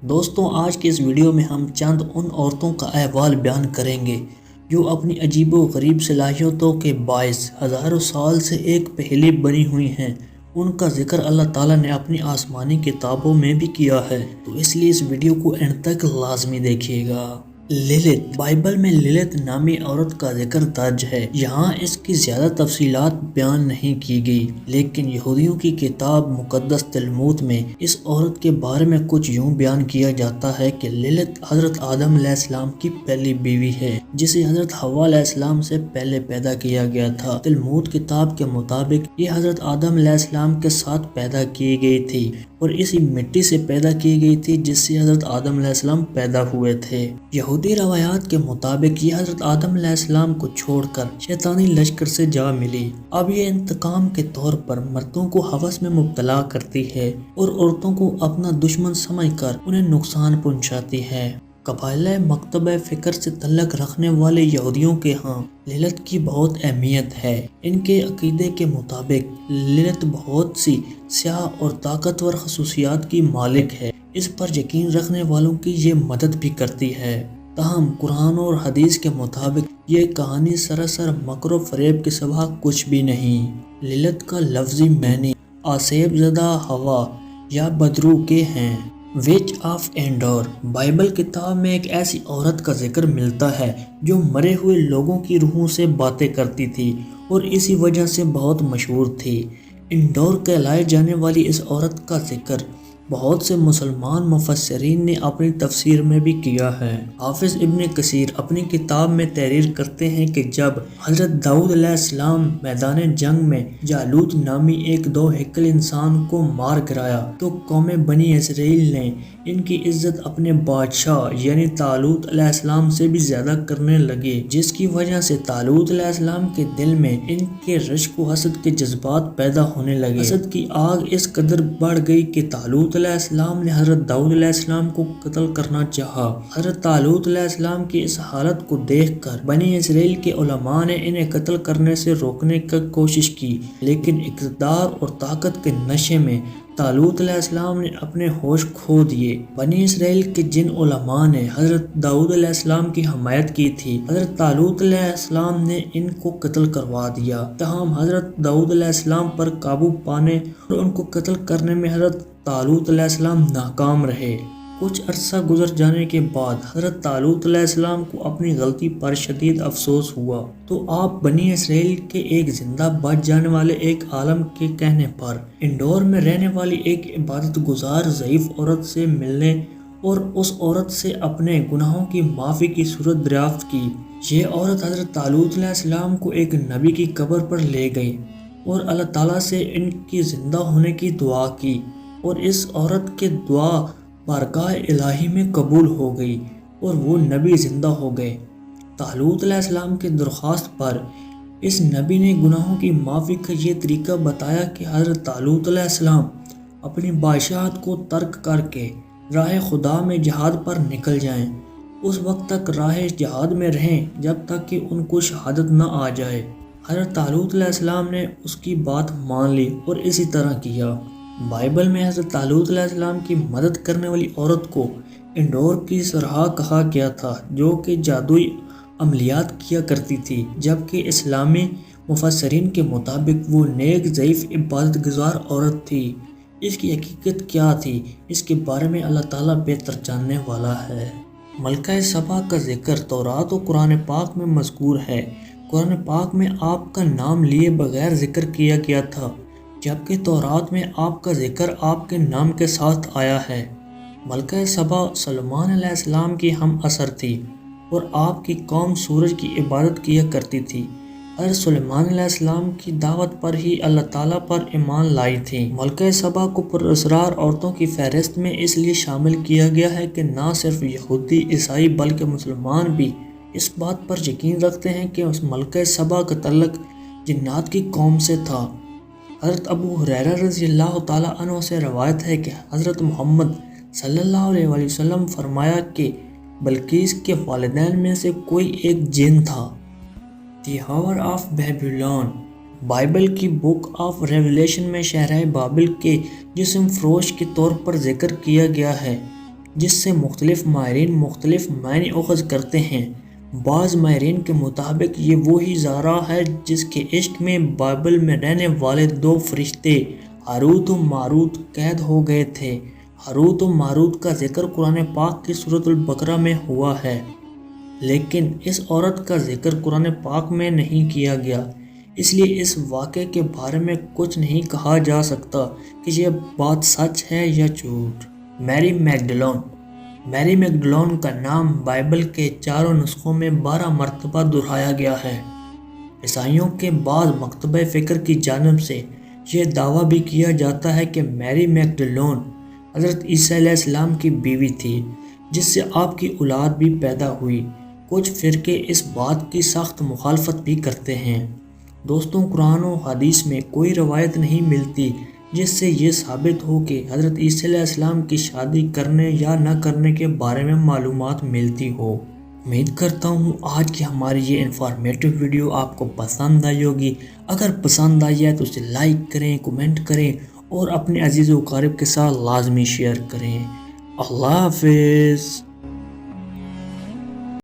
دوستوں، آج کے اس ویڈیو میں ہم چند ان عورتوں کا احوال بیان کریں گے جو اپنی عجیب و غریب صلاحیتوں کے باعث ہزاروں سال سے ایک پہلے بنی ہوئی ہیں۔ ان کا ذکر اللہ تعالیٰ نے اپنی آسمانی کتابوں میں بھی کیا ہے، تو اس لیے اس ویڈیو کو اینڈ تک لازمی دیکھیے گا۔ للت، بائبل میں للت نامی عورت کا ذکر درج ہے۔ یہاں اس کی زیادہ تفصیلات بیان نہیں کی گئی، لیکن یہودیوں کی کتاب مقدس تلمود میں اس عورت کے بارے میں کچھ یوں بیان کیا جاتا ہے کہ للت حضرت آدم علیہ السلام کی پہلی بیوی ہے، جسے حضرت حوا علیہ السلام سے پہلے پیدا کیا گیا تھا۔ تلمود کتاب کے مطابق یہ حضرت آدم علیہ السلام کے ساتھ پیدا کی گئی تھی اور اسی مٹی سے پیدا کی گئی تھی جس سے حضرت آدم علیہ السلام پیدا ہوئے تھے۔ یہودی روایات کے مطابق یہ حضرت آدم علیہ السلام کو چھوڑ کر شیطانی لشکر سے جا ملی۔ اب یہ انتقام کے طور پر مردوں کو ہوس میں مبتلا کرتی ہے اور عورتوں کو اپنا دشمن سمجھ کر انہیں نقصان پہنچاتی ہے۔ قبائلی مکتبہ فکر سے تعلق رکھنے والے یہودیوں کے ہاں للت کی بہت اہمیت ہے۔ ان کے عقیدے کے مطابق للت بہت سی سیاہ اور طاقتور خصوصیات کی مالک ہے۔ اس پر یقین رکھنے والوں کی یہ مدد بھی کرتی ہے۔ تاہم قرآن اور حدیث کے مطابق یہ کہانی سراسر مکر و فریب کے سوا کچھ بھی نہیں۔ للت کا لفظی معنی آسیب زدہ ہوا یا بدرو کے ہیں۔ وچ آف اینڈور، بائبل کتاب میں ایک ایسی عورت کا ذکر ملتا ہے جو مرے ہوئے لوگوں کی روحوں سے باتیں کرتی تھی اور اسی وجہ سے بہت مشہور تھی۔ انڈور کہلائے جانے والی اس عورت کا ذکر بہت سے مسلمان مفسرین نے اپنی تفسیر میں بھی کیا ہے۔ حافظ ابن کثیر اپنی کتاب میں تحریر کرتے ہیں کہ جب حضرت داؤد علیہ السلام میدان جنگ میں جالوت نامی ایک دو ہیکل انسان کو مار گرایا تو قوم بنی اسرائیل نے ان کی عزت اپنے بادشاہ یعنی طالوت علیہ السلام سے بھی زیادہ کرنے لگے، جس کی وجہ سے طالوت علیہ السلام کے دل میں ان کے رشک و حسد کے جذبات پیدا ہونے لگے۔ حسد کی آگ اس قدر بڑھ گئی کہ طالوت علیہ السلام نے حضرت داؤد علیہ السلام کو قتل کرنا چاہا۔ حضرت طالوت علیہ السلام کی اس حالت کو دیکھ کر بنی اسرائیل کے علماء نے انہیں قتل کرنے سے روکنے کی کوشش کی، لیکن اقتدار اور طاقت کے نشے میں طالوت علیہ السلام نے اپنے ہوش کھو دیے۔ بنی اسرائیل کے جن علماء نے حضرت داؤد علیہ السلام کی حمایت کی تھی، حضرت طالوت علیہ السلام نے ان کو قتل کروا دیا۔ تاہم حضرت داؤد علیہ السلام پر قابو پانے اور ان کو قتل کرنے میں حضرت طالوت علیہ السلام ناکام رہے۔ کچھ عرصہ گزر جانے کے بعد حضرت طالوت علیہ السلام کو اپنی غلطی پر شدید افسوس ہوا، تو آپ بنی اسرائیل کے ایک زندہ بچ جانے والے ایک عالم کے کہنے پر انڈور میں رہنے والی ایک عبادت گزار ضعیف عورت سے ملنے اور اس عورت سے اپنے گناہوں کی معافی کی صورت دریافت کی۔ یہ عورت حضرت طالوت علیہ السلام کو ایک نبی کی قبر پر لے گئی اور اللہ تعالیٰ سے ان کی زندہ ہونے کی دعا کی، اور اس عورت کے دعا بارگاہ الہی میں قبول ہو گئی اور وہ نبی زندہ ہو گئے۔ طالوت علیہ السلام کی درخواست پر اس نبی نے گناہوں کی معافی کا یہ طریقہ بتایا کہ حضرت طالوت علیہ السلام اپنی بادشاہت کو ترک کر کے راہ خدا میں جہاد پر نکل جائیں، اس وقت تک راہ جہاد میں رہیں جب تک کہ ان کو شہادت نہ آ جائے۔ حضرت طالوت علیہ السلام نے اس کی بات مان لی اور اسی طرح کیا۔ بائبل میں حضرت طالوت علیہ السلام کی مدد کرنے والی عورت کو انڈور کی سرہا کہا گیا تھا، جو کہ جادوئی عملیات کیا کرتی تھی، جبکہ اسلامی مفسرین کے مطابق وہ نیک ضعیف عبادت گزار عورت تھی۔ اس کی حقیقت کیا تھی، اس کے بارے میں اللہ تعالیٰ بہتر جاننے والا ہے۔ ملکہ سبا کا ذکر تورات و قرآن پاک میں مذکور ہے۔ قرآن پاک میں آپ کا نام لیے بغیر ذکر کیا گیا تھا، جبکہ تورات میں آپ کا ذکر آپ کے نام کے ساتھ آیا ہے۔ ملکہ سبا سلیمان علیہ السلام کی ہم عصر تھی اور آپ کی قوم سورج کی عبادت کیا کرتی تھی۔ حضرت سلیمان علیہ السلام کی دعوت پر ہی اللہ تعالیٰ پر ایمان لائی تھی۔ ملکہ سبا کو پراسرار عورتوں کی فہرست میں اس لیے شامل کیا گیا ہے کہ نہ صرف یہودی عیسائی بلکہ مسلمان بھی اس بات پر یقین رکھتے ہیں کہ اس ملکہ سبا کا تعلق جنات کی قوم سے تھا۔ حضرت ابو ہریرہ رضی اللہ تعالیٰ عنہ سے روایت ہے کہ حضرت محمد صلی اللہ علیہ وسلم فرمایا کہ بلقیس کے والدین میں سے کوئی ایک جن تھا۔ دی ہاور آف بیبیلون، بائبل کی بک آف ریویلیشن میں شہرہ بابل کے جسم فروش کے طور پر ذکر کیا گیا ہے۔ جس سے مختلف ماہرین مختلف معنی اخذ کرتے ہیں۔ بعض ماہرین کے مطابق یہ وہی زہرا ہے جس کے عشق میں بائبل میں رہنے والے دو فرشتے ہاروت و ماروت قید ہو گئے تھے۔ ہاروت و ماروت کا ذکر قرآن پاک کی سورۃ البقرہ میں ہوا ہے، لیکن اس عورت کا ذکر قرآن پاک میں نہیں کیا گیا، اس لیے اس واقعے کے بارے میں کچھ نہیں کہا جا سکتا کہ یہ بات سچ ہے یا جھوٹ۔ میری میگڈلین۔ میری میگڈلین کا نام بائبل کے چاروں نسخوں میں 12 مرتبہ دہرایا گیا ہے۔ عیسائیوں کے بعض مکتبہ فکر کی جانب سے یہ دعویٰ بھی کیا جاتا ہے کہ میری میگڈلین حضرت عیسیٰ علیہ السلام کی بیوی تھی، جس سے آپ کی اولاد بھی پیدا ہوئی۔ کچھ فرقے اس بات کی سخت مخالفت بھی کرتے ہیں۔ دوستوں، قرآن و حدیث میں کوئی روایت نہیں ملتی جس سے یہ ثابت ہو کہ حضرت عیسیٰ علیہ السلام کی شادی کرنے یا نہ کرنے کے بارے میں معلومات ملتی ہو۔ امید کرتا ہوں آج کی ہماری یہ انفارمیٹو ویڈیو آپ کو پسند آئی ہوگی۔ اگر پسند آئی ہے تو اسے لائک کریں، کومنٹ کریں اور اپنے عزیز و اقارب کے ساتھ لازمی شیئر کریں۔ اللہ حافظ۔